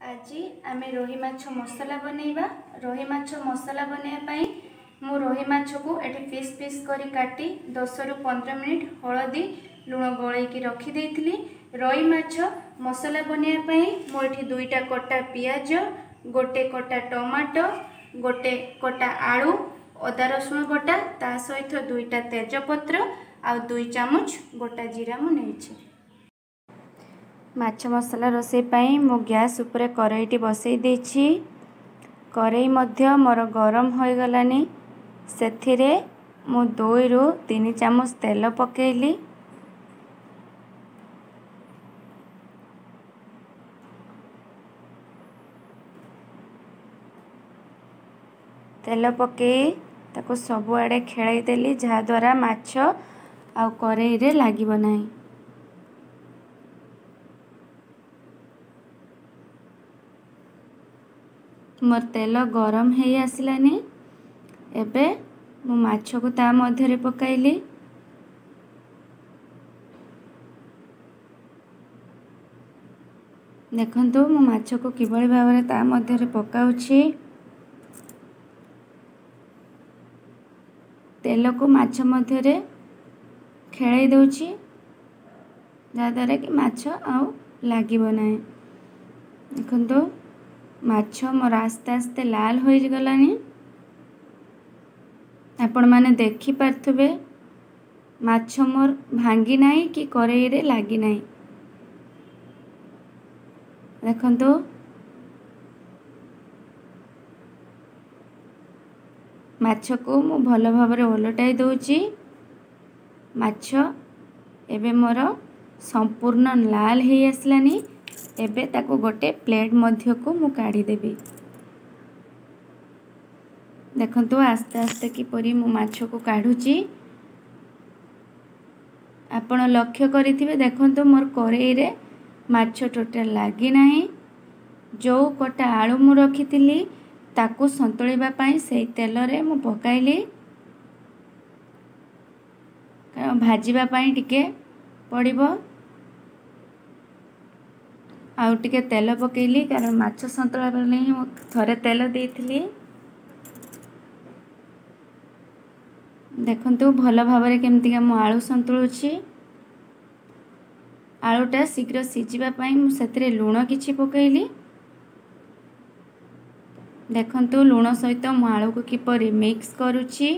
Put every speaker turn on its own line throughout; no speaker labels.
आज आम रोही माछ मसला बनैबा। रोही माछ मसला बनैबा मु रोही माछ को एटी पीस पीस करी काटी 10 रु 15 मिनिट हलदी लुण गोलैकी रखी देइथिली। रोही माछ मसला बनैबा मोठी दुईटा कटा पियाज, गोटे कटा टमाटो, गोटे कटा आलू, अदा रसुण बटा, ता सहित दुईटा तेजपत्र आ 2 चामच गोटा जीरा मु नेछि। माछ मसला रोसई पाई मु गैस उपरे कड़ाईटी बसई देछि। कड़ाई मध्य मोर गरम हो गलानी। सेथिरे मु 2 रु 3 चामच तेल पकेइली। तेल पकई ताको सब आड़े खेलाई देली जहा द्वारा माछ आ कड़ाई रे लागिबो नाही। मोर तेल गरम हो आसलानी। एबे मु माछ को ता मध्य रे पकाइली। देखंतु मु माछ को किबळी भाबरे ता मध्य रे पकाउछि। तेल को माछ मध्य रे खेळाई दउछि जा द्वारा कि माछ आउ लागिबो नाही। देखंतु माछ मोर आस्ते आस्ते लाल हो गलानी। आपण माने देखि पारथुबे माछ मोर भांगी नाही कि कड़ाई रे लागी नाही। देखंतु माछ को मु भल भाबरे ओलटाई दउछि। माछ एबे मोर संपूर्ण लाल हो आसलानी। एबे ताको गोटे प्लेट मध्य को मु काढ़ी देबी। देखंतु आस्ते आस्ते किपरि मु माछ को काढुची। आपण लक्ष्य करिथिबे देखंतु मोर कड़ाई रे माछ टोटल लागी नाही। जो कटा आलू मु रखिथिली ताको संतुलिबा पई सेई तेल रे मु पकाइली। कारण भाजीबा पई टिके पड़िबो। आउ टिके तेल पकेइली कारण माछ संतुला बेले ही थरे तेल देइथिली। देखंतु भल भाबरे केमतिका मु आलू संतुलुछि। आलूटा शीघ्र सिझिबा पई मु सेतरे लूण किछि पकेइली। देखंतु लूण सहित मु आलू को किपरि मिक्स करूछि।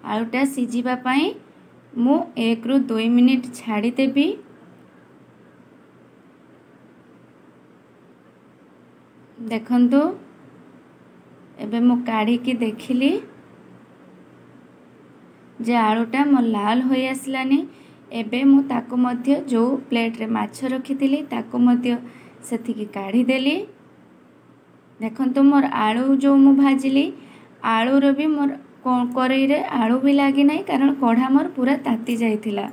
आलूटा सिझिबा पई मु 1 रु 2 मिनिट छाडी देबी। देखंतु एबे मु काढ़ी की देखिली जे आलूटा मो लाल हो आसलानी। एबे मु ताको मध्य जो प्लेट रे माछ रखिथिली ताको मध्य सेथिकी काढ़ी देली। देखंतु मोर आलू जो मु भाजिली आलू रो भी मोर कड़ाई रे आलू भी लागी नाही कारण कढ़ा मोर पूरा ताती जाइथिला।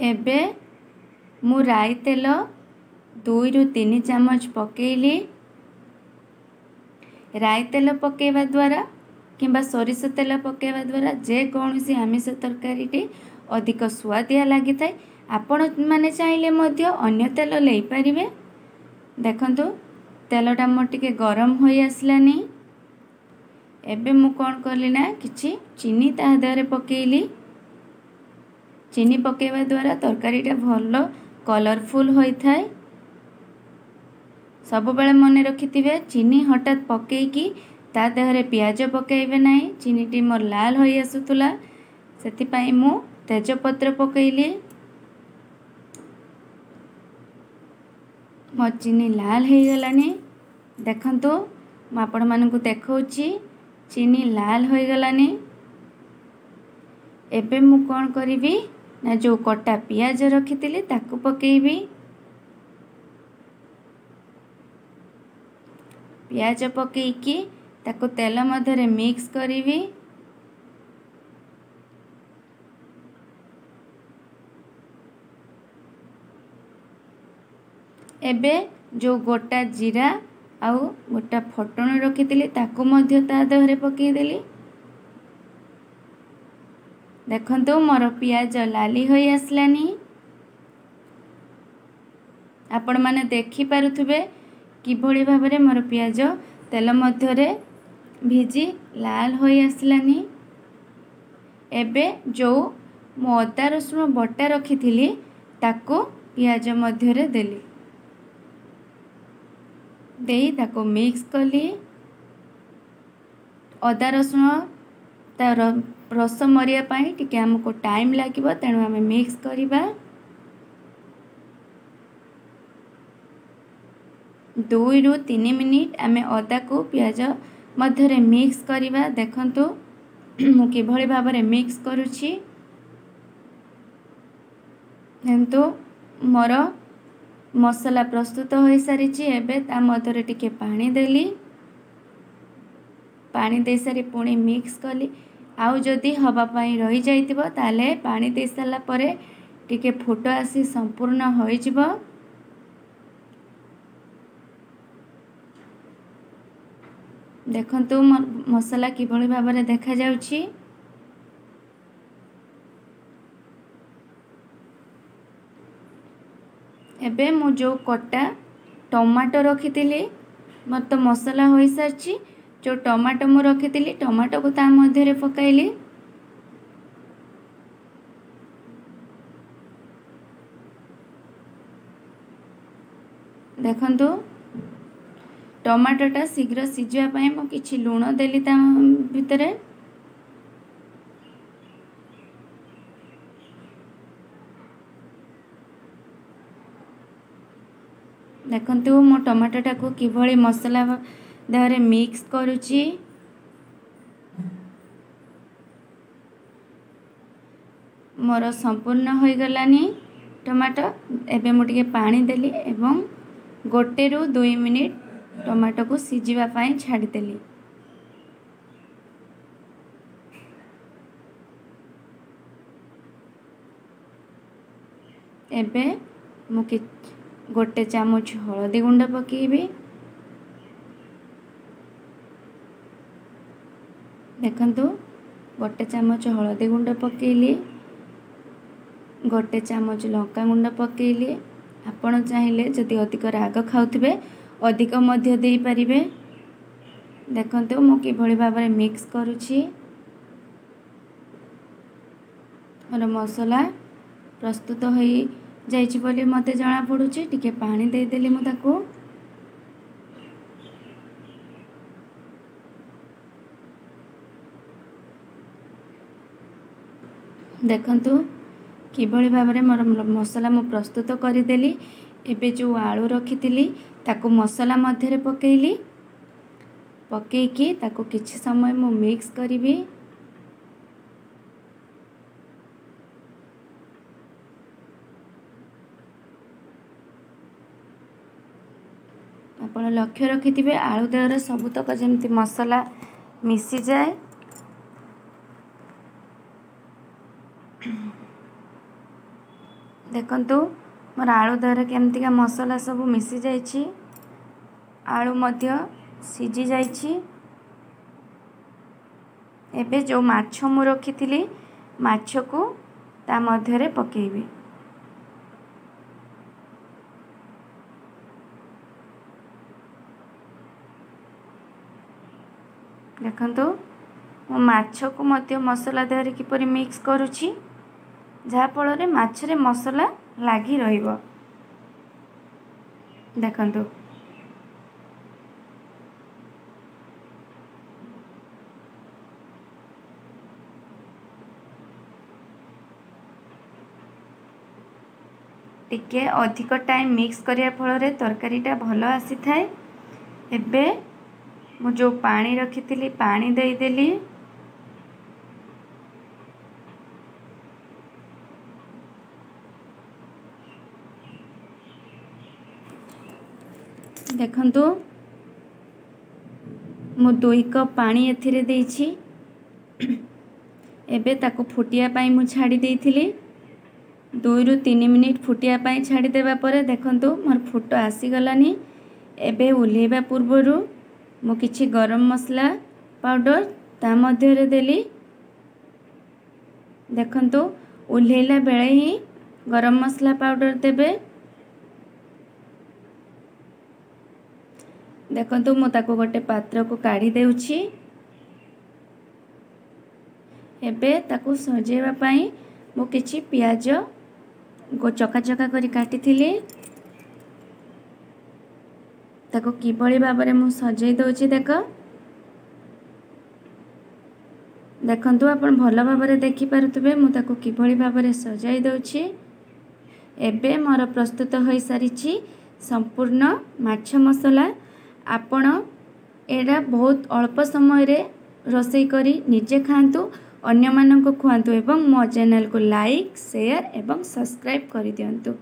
एबे मु राई तेल 2 रु 3 चामच पकेइली। राई तेल पकेवा द्वारा किंबा सोरिष तेल पकेवा द्वारा जे कौनसी आमिष तरकारीटी अधिक स्वादिया लगी थाए। आपण माने चाहिले मध्य अन्य तेल ले पारिबे। देखंतु तेलटा मोर टिके गरम हो आसलानी। एबे मु कोन करली ना किछि चीनी ता देहरे पकेइली। चीनी पकेवा द्वारा तरकारीटा भलो कलरफुल होई थाए। सब बेले मन रखिथिबे चीनी हठात पकेइकी ता देहरे पियाज पकेइबे नाही। चीनीटी मोर लाल हो आसुतुला सेति पई मु तेजपत्र पकेइली। मो चीनी लाल हो गलानी। देखंतु मु आपण मानकु देखौची चीनी लाल हो गलानी। एबे मु कोन करिवि ना जो कटा पियाज रखिथिली ताकू पकेइबी। पियाज पकेइकी ताको तेल मध्य रे मिक्स करिवि। एबे जो गोटा जीरा आउ गोटा फटण रखिथिली ताको मध्य ता देहरे पकेइ देली। देखंतु मोर पियाज लाली हो आसलानी। आपण माने देखि पारुथुबे किभଳି भाबरे मोर पियाज तेल मध्यरे भिजी लाल होई आसलानी। एबे जो मो अदा रसुण बटा रखी ताको पियाज मध्यरे देली देई ताको मिक्स कली। अदा रसुण तार रस मरिया पाई टिके हमको टाइम लागिबो, तेणु आम मिक्स करिबा। 2 ରୁ 3 मिनिट आम अदा को पियाज मध्यरे मिक्स करिबा। देखंतु मु किभଳି भाबरे मिक्स करूछि। एंतु मोर मसला प्रस्तुत हो सारी। एबे ता मध्यरे टिके पानी देली, पानी दे सारी पुणी मिक्स कली। आउ जदि हवा पाई रही जाइतिबो ताले पानी दे साला परे टिके फुट आसी संपूर्ण होई जिवो। देखंतु मसला किभଳି भाबरे देखा जाउछि। एबे मु जो कटा टमाटो रखितिली मोर तो मसला हो सारी। जो टमाटो मु रखितिली टमाटो को ता मध्यरे पकाइली। देखंतु टमाटोटा शीघ्र सिझिया पाई मु किछि लूण देली ता भितरे। देखंतु मो टमाटोटा को किभଳି मसला देहरे मिक्स करूची। मोर संपूर्ण हो गलानी टमाटो। एबे मु टिके पानी देली एवं 1 ରୁ 2 मिनिट टमाटो को सिझिबा पाई छाड़ी देली। एबे मु 1 चामच हळदी गुंड पकेबी। देखंतु 1 चामच हळदी गुंड पकेली, 1 चामच लंका गुंड पकेली। आपण चाहिले जदि अधिक राग खाउथिबे अधिक मध्य देई परिबे। देखंतु मु किभଳି भाबरे मिक्स करूची। और मसला प्रस्तुत होई जाइछि बोली मते जणा पडुची। टिके पानी दे देली मु ताको। देखंतु किभଳି भाबरे मोर मसला मु प्रस्तुत करिदेली। एबे जो आलू रखितिली ताको मसला मध्यरे पकेइली। पकेइकी ताको किछि समय मु मिक्स करिबी। आपण लक्ष्य रखिथिबे आलू देहरे सबुतक जेमति मसला मिसी जाए। देखंतु मोर आलू देहरे केमतिका मसला सब मिसी जाइछि। आलू मध्य सिझी जाइछि। एबे जो माछ मु रखिथिली माछ को ता मध्यरे पकेइबी। देखंतु मो माछ को मध्य मसला देहरे किपरि मिक्स करूछि, जहा फଳରେ माछरे मसला लागी रहिबो। देखंतु टिके अधिक टाइम मिक्स करिया फଳରେ तरकारीटा भलो आसी थाए। एबे मु जो पानी रखिथिली पानी देई देली। देखंतु मु 2 कप पानी एथिरे देइछि। एबे ताको फुटिया पाई मु छाड़ी देइथिली। 2 ରୁ 3 मिनिट फुटिया पाई छाड़ी देबा परे देखंतु मोर फुट आसी गलानी। एबे उल्हेबा पूर्वरु मु किछि गरम मसला पाउडर ता मध्यरे देली। देखंतु उल्हेला बेले ही गरम मसला पाउडर देबे। देखंतु मु ताको गोटे पात्र को काढ़ी देउछि। एबे ताको सजेवा पई मु किछि प्याज को चका चका करी काटी थिली ताको किभଳି भाबरे मु सजै दउछि। देखंतु आपण भल भाबरे देखि पारुतबे मु ताको किभଳି भाबरे सजाई दउछि। एबे मोर प्रस्तुत होई सारिछि संपूर्ण माछ मसला। आपण एडा बहुत अल्प समय रे रोसई करी निजे खांतु, अन्य मानन को खुआंतु एवं मो चैनल को लाइक शेयर एवं सब्सक्राइब करि दियंतु।